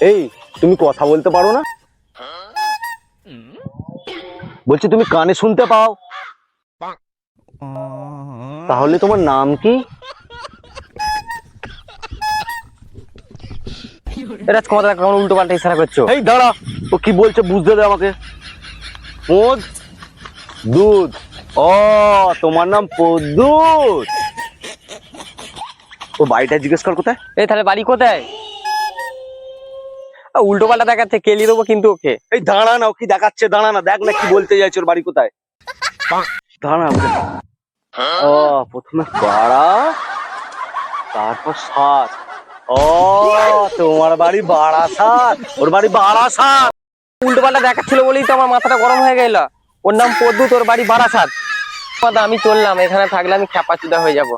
এই, তুমি কথা বলতে পারো না? বলছি তুমি কানে শুনতে পাও? তাহলে তোমার নাম কি? এটা কথা কেমন উল্টো পাল্টা ইশারা করছো? এই দাঁড়া, ও কি বলছে বুঝতে দে আমাকে। পদ দুধ। ও, তোমার নাম পদ্দুত। ও বাড়িটা জিজ্ঞেস কর কোথায়। এই তাহলে বাড়ি কোথায়? উল্টো পাল্টা দেখাচ্ছে, কেলিয়ে দেবো কিন্তু ওকে। এই দাঁড়া না, ও কি দেখাচ্ছে, দাঁড়া না, দেখ না কি বলতে চাইছে, ওর বাড়ি কোথায়। দাঁড়া। ও, প্রথমে পাড়া, তারপর সাত। ও, তোমার বাড়ি বারাসাত, ওর বাড়ি বারাসাত। উল্টো পাল্টা দেখাচ্ছিল বলেই তো আমার মাথাটা গরম হয়ে গেল। ওর নাম পদ্দু, তোর বাড়ি বারাসাত। আমি চললাম, এখানে থাকলে আমি খ্যাপাচুদা হয়ে যাব।